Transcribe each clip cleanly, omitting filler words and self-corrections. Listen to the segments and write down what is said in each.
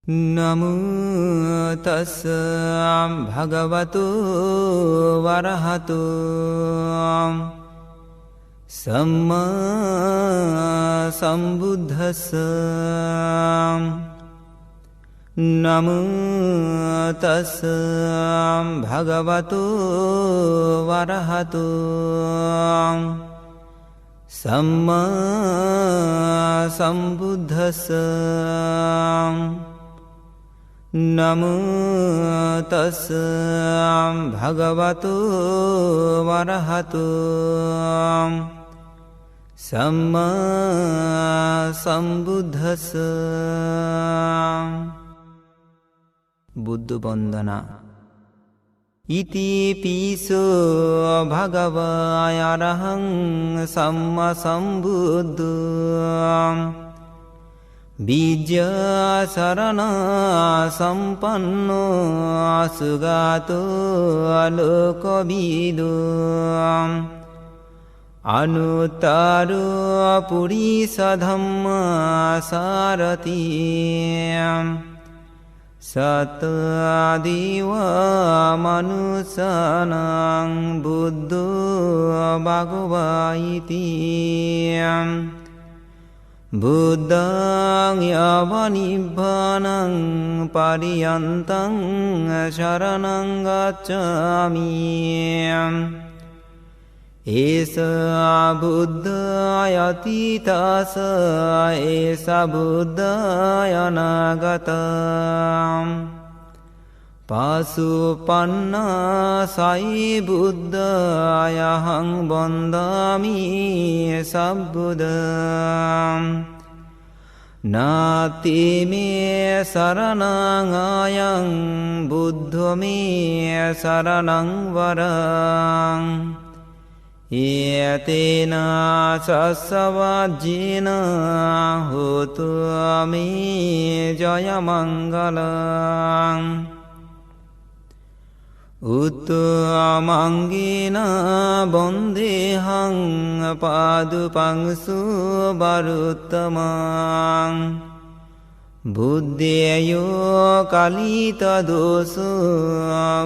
නමෝ තස් භගවතු වරහතු සම්මා සම්බුද්දස්ස. නමෝ තස් භගවතු වරහතු සම්මා සම්බුද්දස්ස. නමෝ තස් භගවතු වරහතු සම්මා සම්බුද්දස්ස. බුද්ධ වන්දනා. ඉති පිසෝ භගවා අරහං සම්මා සම්බුද්ධං විජ්ජා සරණා සම්පන්නෝ අසුගතෝ අලෝකවිදෝ අනුත්තරෝ පුරිස ධම්මා සාරති සත්තාදීවා මනුසානං බුද්ධෝ භගවායිති බුද්ධං යවනිබ්බානං පරියන්තං शरणं ගච්ඡාමි. ඒස බුද්ධායති තස ඒස බුද්ධාය අනාගතං පාසුපන්නා සයි බුද්ධායහං වන්දාමි සම්බුද්ධං. නාති මේ සරණං ආයං බුද්ධෝ මේ සරණං වරං. යතේන සස්සවජ්ජේන හෝතු මේ ජය මංගලං. උත්තමංගේන බොන්දේහං පාදුපංසු බරුත්තමං. බුද්ධයෝ කලිත දෝසු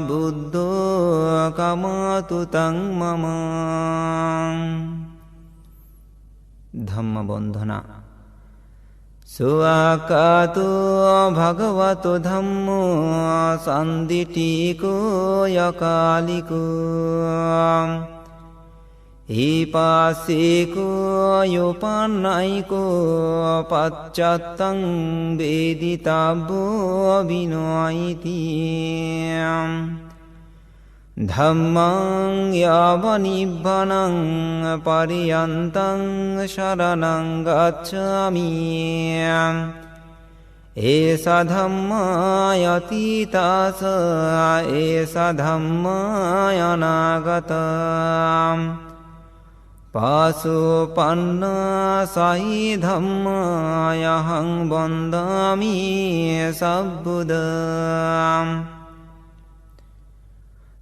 බුද්ධෝ කමතු තං මම. ධම්ම බොන්ධනා. සුවකතෝ භගවතු ධම්මෝ සන්දිටිකෝ යකාලිකෝ ඊපාසේකෝ යොපන්නයිකෝ පච්චත්තං වේදිතබ්බෝ විනෝයිති. ධම්මං යවනිබ්බනං පරියන්තං शरणं ගච්ඡාමි. ඒස ධම්මායති තස ඒස ධම්මාය අනාගතං පාසුපන්නා සයි ධම්මායහං වන්දාමි සම්බුද්ධං.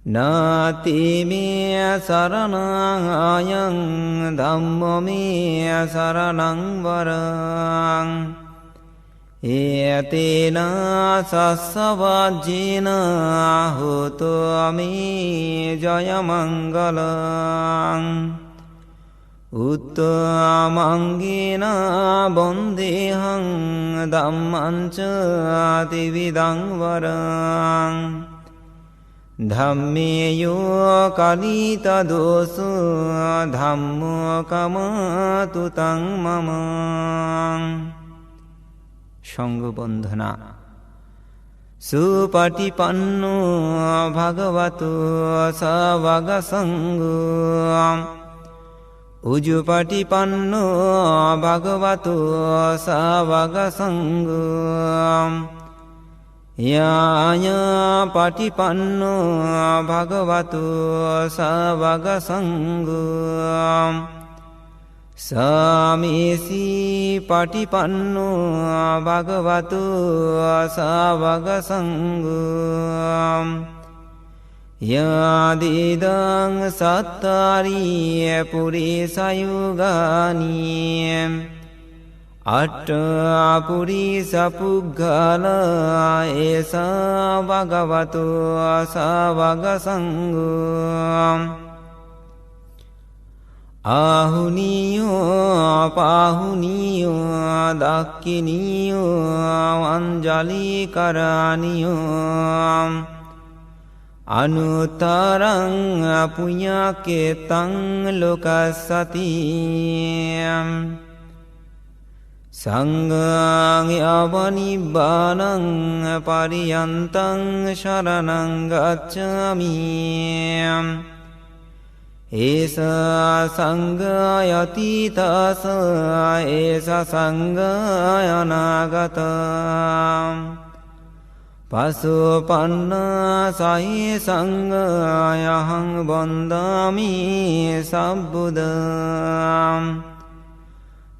නාති මේ සරණං ආයං ධම්මෝ මේ සරණං වරං. යතේන සස්සවජ්ජේන හෝතු මේ ජය මංගලං. උත්තමංගේන බොන්දේහං ධම්මං ච ත්‍රිවිධං වරං. ධම්මේයෝ කලිත දෝසු ධම්මෝ කමතු තං මම. සංඝ බන්ධනා. සුපටිපන්නෝ භගවතු සවග සංඝෝ උජුපටිපන්නෝ භගවතු සවග සංඝෝ යාඤා පටිපන්නෝ භගවතු සවග සංඝෝ සාමීසි පටිපන්නෝ භගවතු සවග සංඝෝ යාදිදං සත්තාරිය පුරිසයුගානී අට්ඨපුග්ගලා ඒසා භගවතු සාවග සංඝෝ ආහුනීයෝ පාහුනීයෝ දක්ඛිනීයෝ අංජලි කරානියෝ අනුතරං පුඤ්ඤකේතං ලෝකස්සති සංඝං යවනිබ්බානං පරියන්තං शरणं ගච්ඡාමි ඒසා සංඝායති තස ඒසා සංඝායනාගතං පසුපන්නා සහි සංඝායහං වන්දාමි සම්බුදං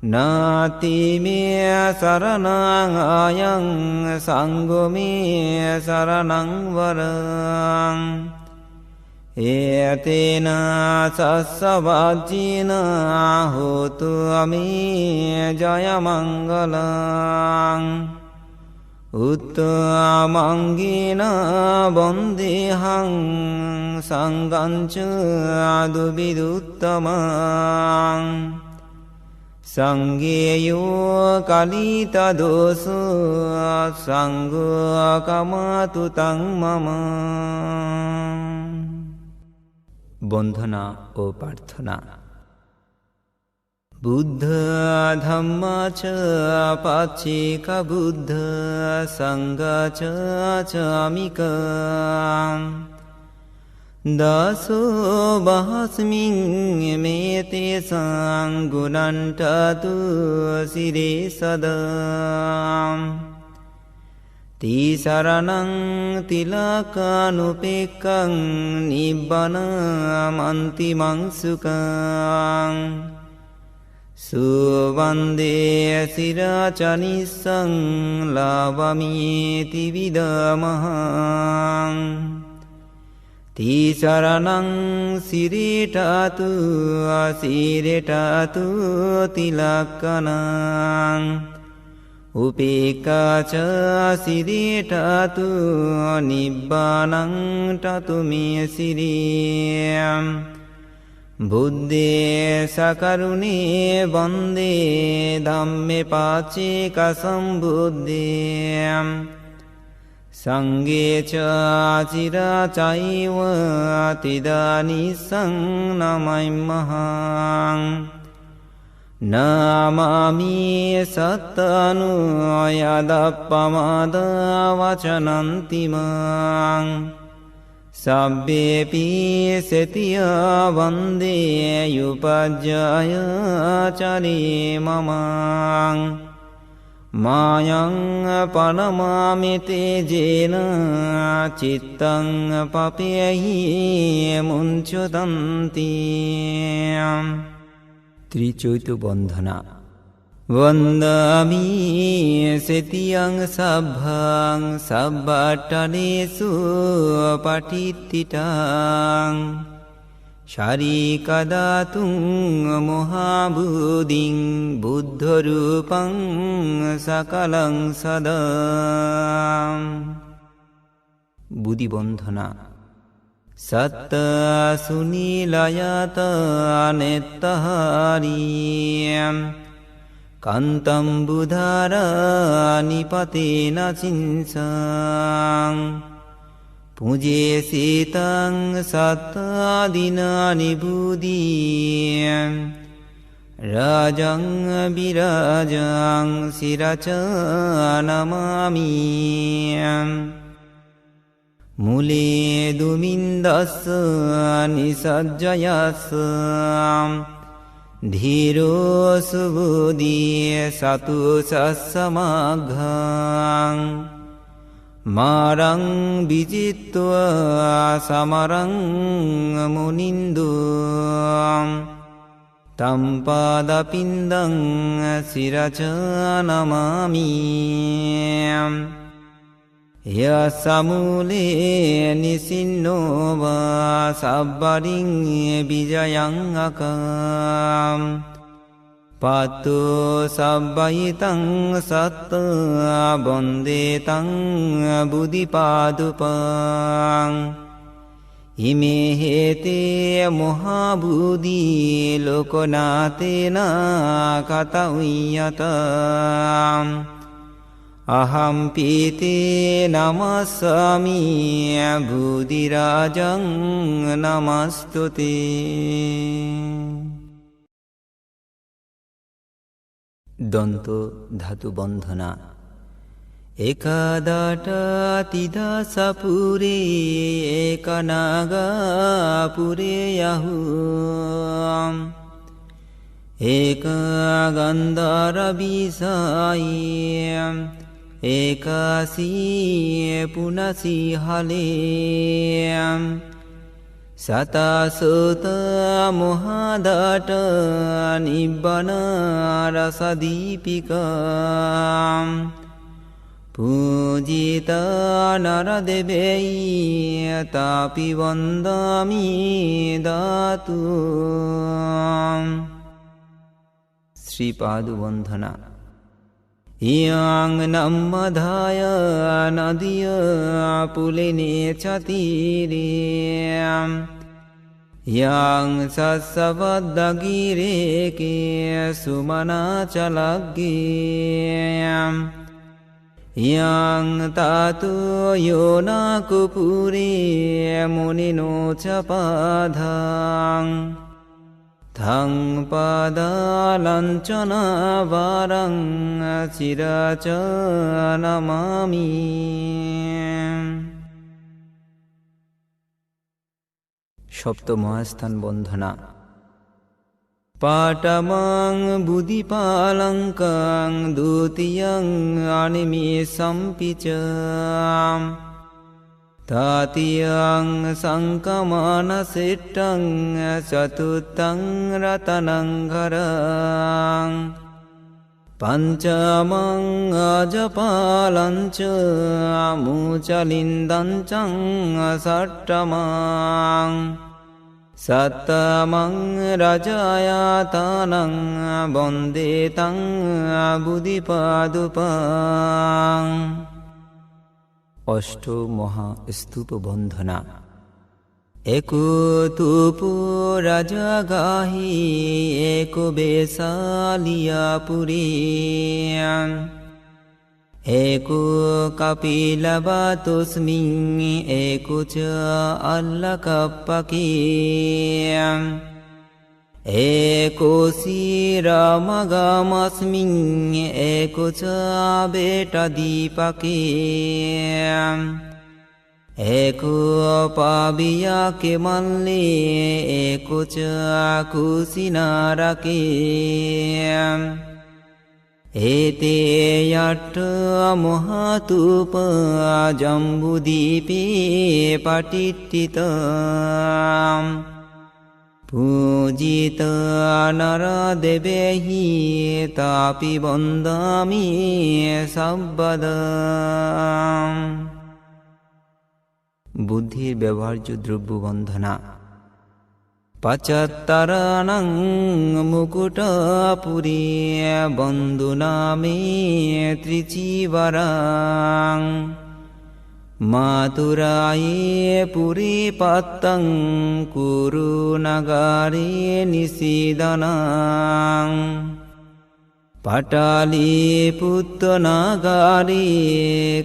නාති මේ සරණං ආයං සංඝෝ මේ සරණං වරං ඒතේන සස්සවජ්ජින හෝතු අමේ ජය මංගලං උත්තමංගින වන්දේහං සංඝං ච අදුබිදුත්තමං සංඝේයෝ කලිත දෝසු සංඝෝ කමතු තං මම বন্ধনা ও প্রার্থনা। বুদ্ধ ধম্ম চ পাচ্ছিক বুদ্ধ সংঘ চ চামিক দাসো বাহস্মিং মে তেষাং গুণান্টাতু শিরে সদা තිසරණං තිලකානුපෙක්ඛං නිබ්බානමන්තිමං සුඛං සුවන්දේ සිරාචනිස්සං ලාභමීති විදමහං තිසරණං සිරිටාතු අසිරිටාතු තිලක්කනං උපේක්ඛාච සිරිටාතු නිබ්බානං තතු මේ සිරියං බුද්දේ සකරුණේ වන්දේ ධම්මේ පාචේක සම්බුද්දේ සංඝේ ච චිරාචෛව තිදානිසං නමයි මහං නාමාමි සත්තනු යදප්පමාද වචනන්තිමං සබ්බේපි සතිය වන්දේ යුපජ්ජාය චරේ මමං මායං පනමාමිතේ ජේන චිත්තං පපේහි මුංචදන්ති ত্রিচৈত বন্ধনা। වන්දාමි සතියං සබ්බං සබ්බට්ඨනේසු පටිත්තිටං ශාරීකදාතුං මොහාබුදින් බුද්ධ රූපං සකලං සදා බුදි বন্ধনা। සත්ත සුනීලයත අනෙත්තහාරියම් කන්තම් බුධාරා නිපතේන චින්සං පුජේ සීතං සත්තාදිනා නිබුදීයම් රාජං බිරාජං සිරච නමාමියම් මුලේ දුමින්දස්ස නිසජ්ජයස්ස ධීරෝ සුබුදී සතු සස්සමග්ගං මාරං විජිත්වා සමරං මුනින්දුං තම්පාදපින්දං සිරච නමාමියම් යසමුලේ නිසින්නෝවා සබ්බරින් බිජයං අකම් පත්තු සබ්බයිතං සත්ත බොන්දේතං බුද්ධිපාදුපං ඉමේ හේතේ මොහාබුදී ලෝකනාතේන කතවියතං අහම් පීතේ නමස්සාමි බුද්ධිරාජං නමස්තුතේ দন্ত ধাতু বন্ধনা একাদাট তিদাসাপুরে একনাগাপুরে ইয়াহু একগন্ধরবিসাই একাসি পুনসি হালে සතසුත මොහදට නිබ්බන රසදීපිකා පූජිත නරදෙබෙයි තාපි වන්දාමි ධාතු ශ්‍රීපාදු වන්දනා ඉයං නම්මධාය නදිය පුලිනේ චතිරේ යං සස්සවද්දගිරේකේ සුමනාචලග්ගේ යං තාතු යෝනාකුපුරේ මුනිනෝචපාධං තං පදාලංචනවරං චිරච නමාමි সপ্ত মহাস্থান বন্ধনা পাটমং বুদ্ধিপালঙ্কং দ্বিতীয়ং অনিমি সম্পিচম තතියං සංකමානසෙට්ටං චතුත්තං රතනං කරං පංචමං අජපාලංච අමුචලින්දංචං සට්ඨමං සත්තමං රජායතනං බොන්දේතං බුද්ධිපාදුපං অষ্ট মহা স্তূপ বন্ধনা একতুপু রাজাগাহি এক বেসালিয়াপুরী এক কপিলবাতুস্মিং এক চ আল্লাকাপ্পাকি एको श्रीरामगामस्मिं एको च बेटदीपके एको पाबियाके मल्ले एको च कुसिनारके एते यट्ठ महातूप जम्बुदीपे पठित्तितम् पूजित नरदेवेहि तापि वन्दामि सर्वदा বুদ্ধির ব্যবহার্য দ্রব্য বন্ধনা পঁচাত্তরাণং মুকুটপুরী বন্ধুনামে ত্রিচিবরাং মাতুরায়ে পুরী পাত্তং কুরু নগরে নিষিদনাং পাটালি পুত্র নগরে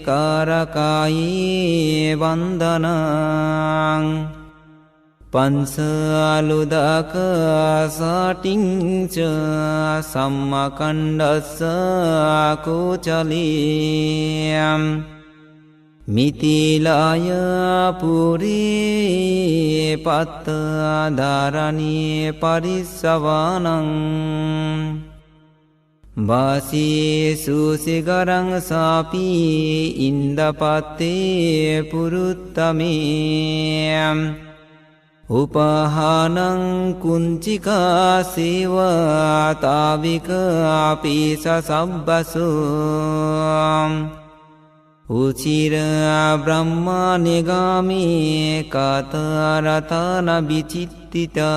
কারকায়ে বন্দনাং पंसालुदक साटिं च सम्मकण्डस्य कोचलीयं मिथिलाय पुरी पत्तधारणी परिसवनं वासीषु शिखरं सापि इन्दपत्ते पुरुत्तमे उपहानं कुञ्चिका सेवा ताविकापि सब्बसु उचिर ब्रह्मनिगामी कतरतन विचित्तिता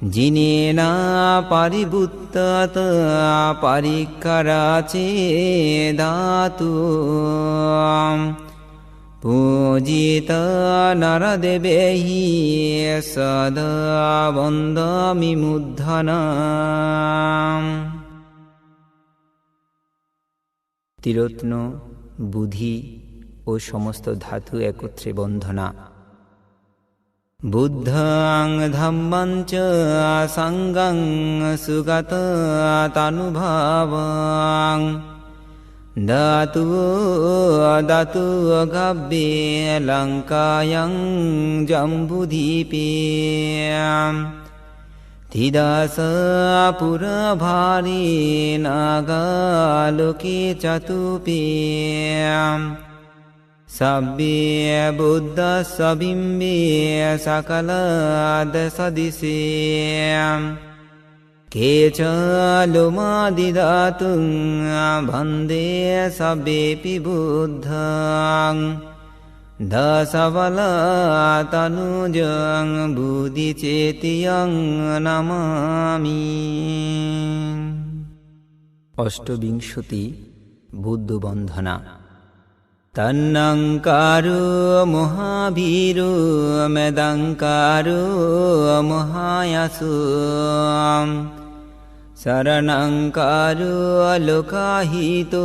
जिनेना परिबुत्तत परिकराचे धातु पूजित नरदेवेहि सदा वन्दामि मूर्धनाम्। त्रिरत्न बुद्धि ও সমস্ত ধাতু একত্রে বন্ধনা। বুদ্ধং ধম্মং চ সংগং সুগতানুভাবং দাতু দাতু গব্যে লঙ্কায়ং জম্বুদ্বীপে তিদাস পুরভারি নাগালোকে চতুপে सब्बे बुद्धस्स बिम्बे सकलदशदिशे केच लुमादिदातुं वन्दे सब्बेऽपि बुद्धं दशबलतनुजं बुद्धिचेतियं नमामि। অষ্টবিংশতি বুদ্ধ বন্ধনা। তন্নঙ্কারো মহাভীরো মেদঙ্কারো মহায়াসো শরণঙ্কারো লোকাহিতো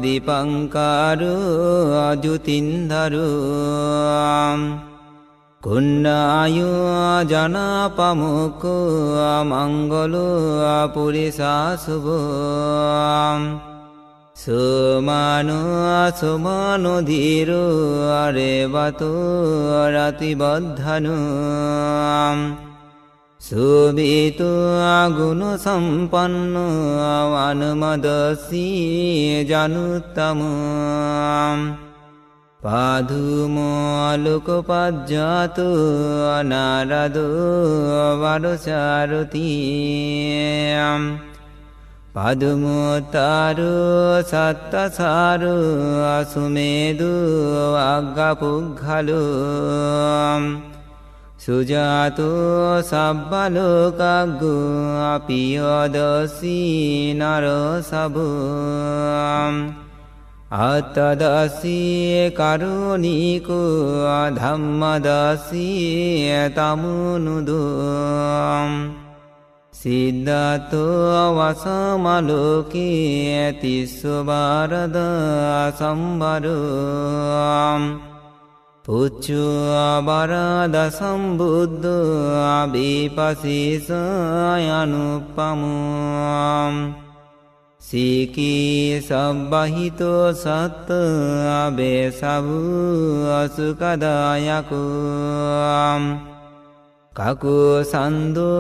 দীপঙ্কারো জ্যোতিন্ধরো কুন্নায়ো জনাপমুখো মঙ্গলো পুরিশাশুভো সুমানো সুমানো ধীরো রেবতো রতিবদ্ধনো সুবিতো গুণ সম্পন্ন অনুমদসি জানুত্তম পাধুমলোকপাজ্জাত নারদো বারসারথি পাদুমতারো সত্তসারো সুমেধু আজ্ঞাপুঘ্ঘালো সুজাতো সব্বালোকাগ্গো পিয়দসি নরসভো আত্মদসি কারুণিকো ধম্মদসি তমুনুদো সিদ্ধাতো বসমালোকে তিস্সুবারদ সম্বরো পুচ্ছো বরদ সম্বুদ্ধ বিপশিষয়ানুপমো সিকি সব্বাহিত সত্ত বেশাভু সুখদায়কো কাকু সান্দো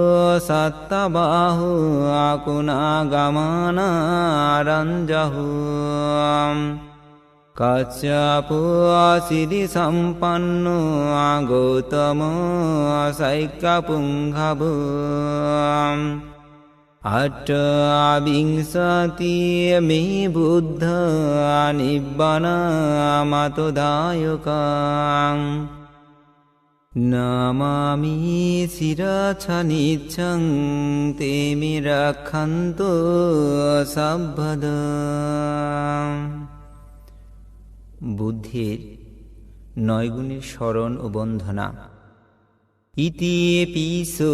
সত্তবাহু আকুনাগমনারঞ্জহু কচ্ছপ সিদ্ধি সম্পন্ন গৌতম সৈক্যপুঙ্গভু অষ্টবিংশতি মে বুদ্ধ নিব্বানামতোদায়কং নমামি শিরচ্ছনিচ্ছং তে মে রক্ষন্তু সর্বদা। বুদ্ধির নয়গুণের স্মরণ ও বন্ধনা। ইতি পিসো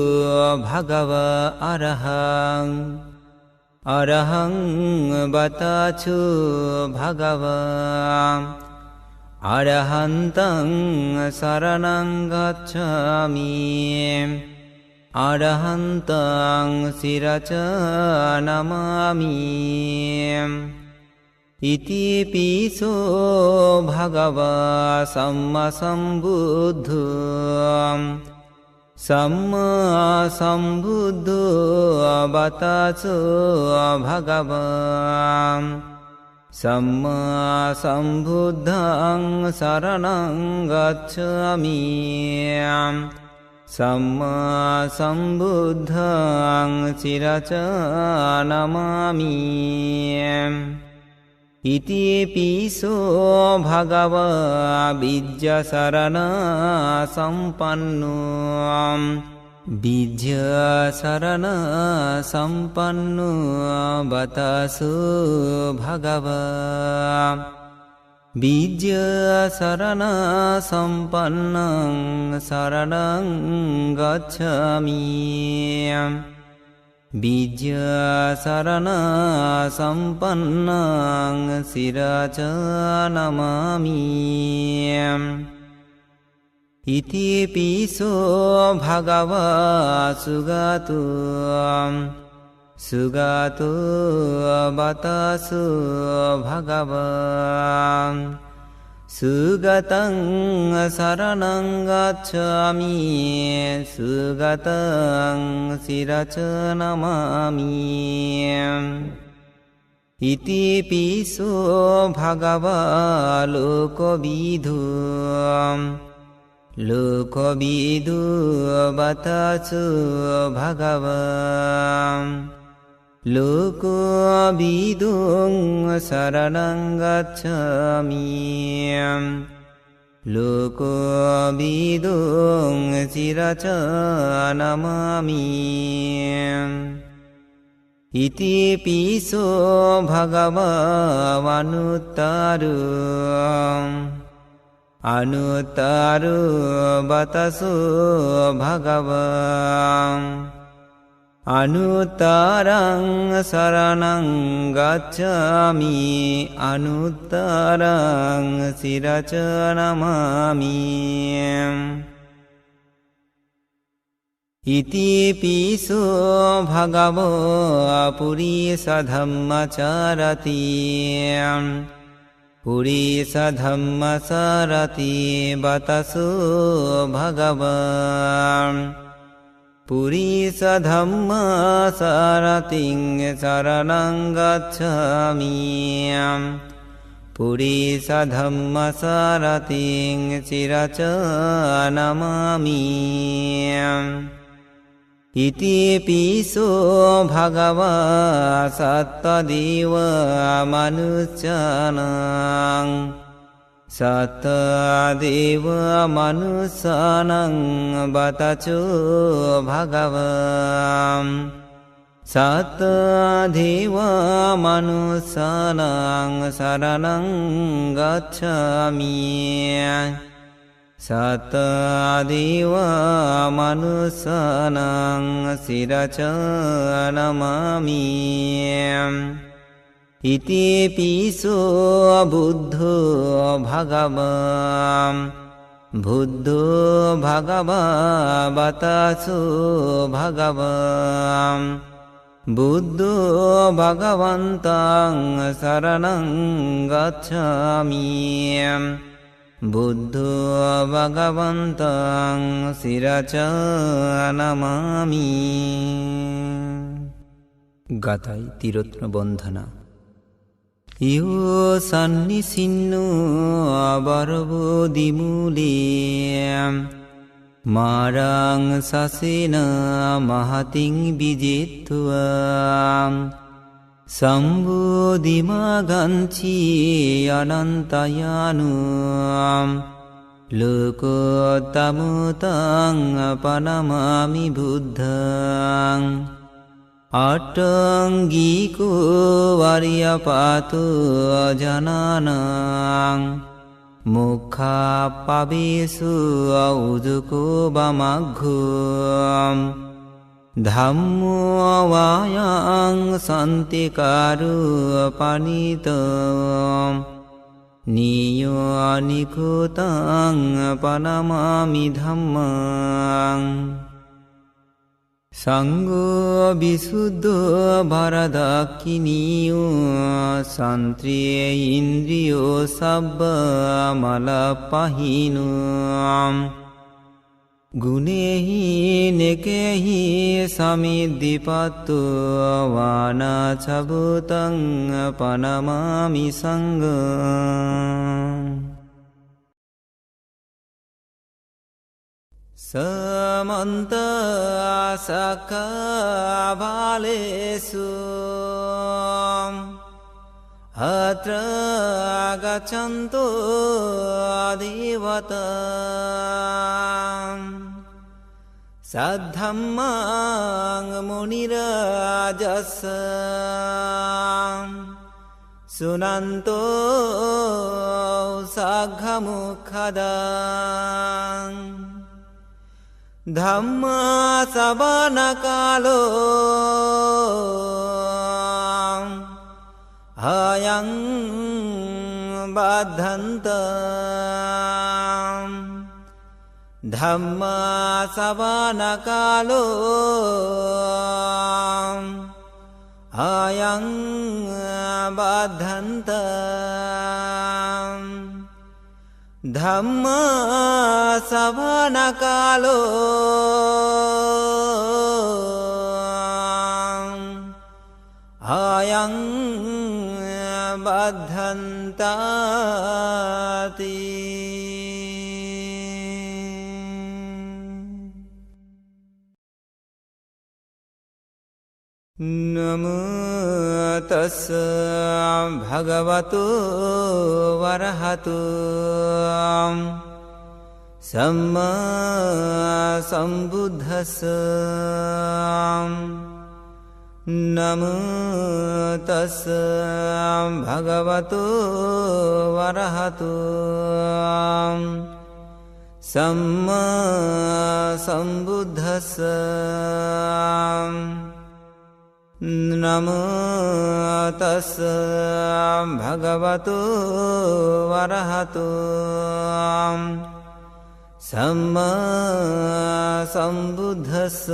ভগবা অরহং অরহং বতাছো ভগবা অরহন্তং শরণং গচ্ছামি অরহন্তং শিরচ নমামি। ইতি পিসো ভগবা সম্মা সম্বুদ্ধ সম্মা সম্বুদ্ধ বতাছো ভগবা সম্মা সম্বুদ্ধং শরণং গচ্ছামি সম্মা সম্বুদ্ধং শিরচ নমামি। ইতি পিসো ভগবা বিদ্যাশরণ সম্পন্ন Bijja sarana sampannu batasu bhagava Bijja sarana sampannang saranang gacchami Bijja sarana sampannang siraca namami Iti piso bhagava sugato batasu bhagava Sugatang saranang gacchami Sugatang siraca namami Iti piso bhagava Lokovidhu batasu bhagava Lokovidhung saranang gacchami Lokovidhung siraca namami Iti piso bhagava Anuttaru batasu bhagava Anuttarang saranang gacchami Anuttarang siraca namami Iti piso bhagavo purisa dhammacharati Purisa dhammasarati batasu bhagava Purisa dhammasarating saranang gacchami Purisa dhammasarating siraca namami Iti piso bhagava sattadeva manusyanang Sattadeva manusyanang bataco bhagava Sattadeva manusyanang saranang gacchami Sattadeva manusyanang siraca namami Iti piso buddho bhagava batasu bhagava Buddho bhagavantang saranang gacchami Buddho bhagavantang siraca namami Gatai Tirotna Bandhana Iyo sannisinno abarbo dimule Marang sasena mahating bijittua Sambodhimaganchi anantayanu Lokotamutang panamami buddhang Atangiko varyapatu jananang Mukha pabesu auduko bamaghum Dhammo vayang santikaru panitam Niyo anikutang panamami dhammang Sangho visuddho bharadakiniyo Santriye indriyo sabba malapahino Gunehi nekehi samiddhipatto vana cabutang panamami sangham Samanta sakha bhalesu atra gachanto adivata සද්ධම්මාං මුනි රාජස්ස සුනන්තෝ සග්ග මොක්ඛදං ධම්මා සවන කාලෝ අයං බද්ධන්තං ධම්මා සවන කාලෝ අයං බද්ධන්තං ධම්මා සවන කාලෝ අයං බද්ධන්තාති නමෝ තස්ස භගවතු වරහතු සම්මා සම්බුද්දස්ස නමෝ තස්ස භගවතු වරහතු සම්මා සම්බුද්දස්ස නමෝ තස්ස භගවතු වරහතු සම්මා සම්බුද්දස්ස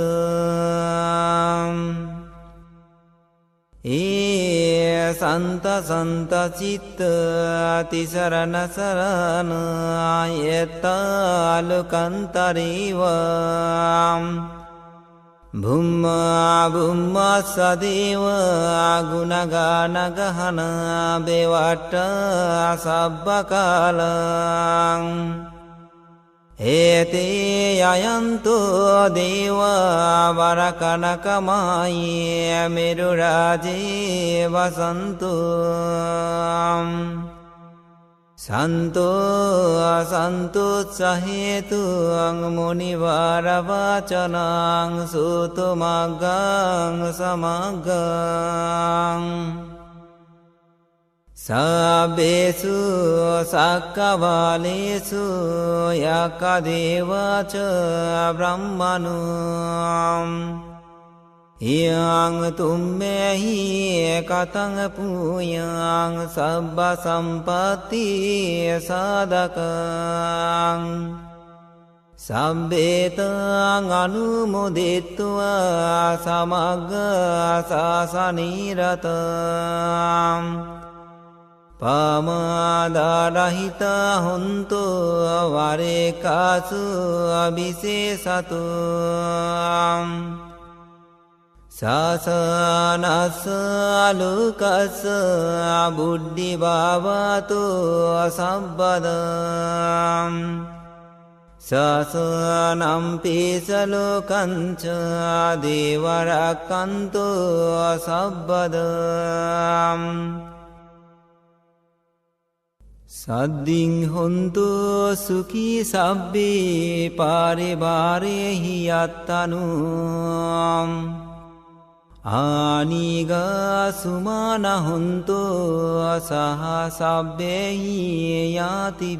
සන්ත සන්ත චිත්ත තිසරණ සරණ යත්තාලුකන්තරීවා බුම්මා බුම්මා සදේව ගුණගානගහන බෙවට සබ්බකාලං ඒතේ අයන්තෝ දේවා වරකනකමයි මෙරු රාජේ වසන්තෝ සන්තෝ අසන්තුත්සහේතුං මුනිවාරවචනං සුතුමග්ගං සමග්ගං සබ්බේසු සක්කවාලේසු යක්ඛදේවච බ්‍රහ්මනෝ යං තුම්මෙහි කතං පුයං සබ්බ සම්පatti සාදකං සම්බේතං අනුමෝදිත්වා සමග්ග සාසනිරතං පමාදාරහිත හොන්තු වරේකාසු අபிසේසතු සාසනස්ස අලුකස්ස බුද්ධි භාවතු සම්බදං සාසනම් පිසලෝකංච දේවරක්කන්තු සම්බදං සද්දින් හොන්තු සුඛී සබ්බේ පාරිවාරේහි යත්තනු ආනිගා සුමාන හොන්තු සහ සබ්බේහි යාතිබියම්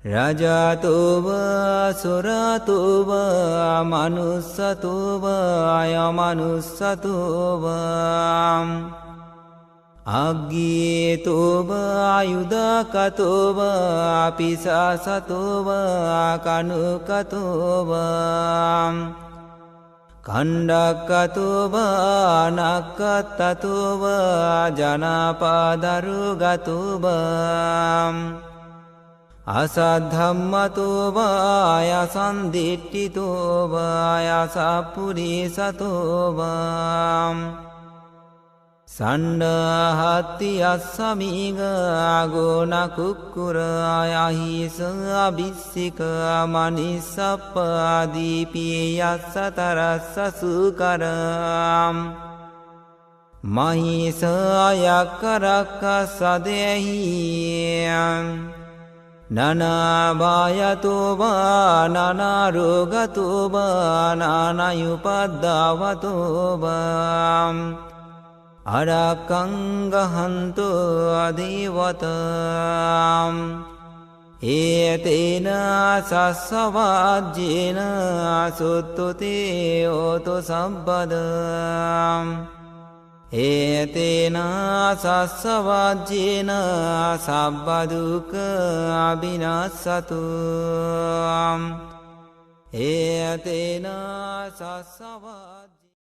රජතෝව සුරතෝව මනුස්සතෝව අයමනුස්සතෝව අග්ගීතෝව ආයුධකතෝව පිසාසතෝව කනුකතෝව කණ්ඩක්කතෝව නක්කත්තතෝව ජනපදරුගතෝව අසද්ධම්මතෝව යසන්දිට්ඨිතෝව යසප්පුරිසතෝව සණ්ඩහත්ති අස්සමිග අගෝන කුක්කුර අයහිස අබිස්සික මනිස්සප්ප ආදීපී යස්සතරස්ස සුකරම් මහිස යක්කරක්ක සදෙහි නනාභායතෝබා නනාරෝගතෝබා නානයුපද්දාවතෝබා අරක්කංගහන්තු අධීවතා ඒතේන සස්සවාජ්ජේන සුත්තුතේ ඕතු සම්පදා ඒතේන සස්සවාජ්ජේන සබ්බදුක අබිනස්සතු ඒතේන සස්සවා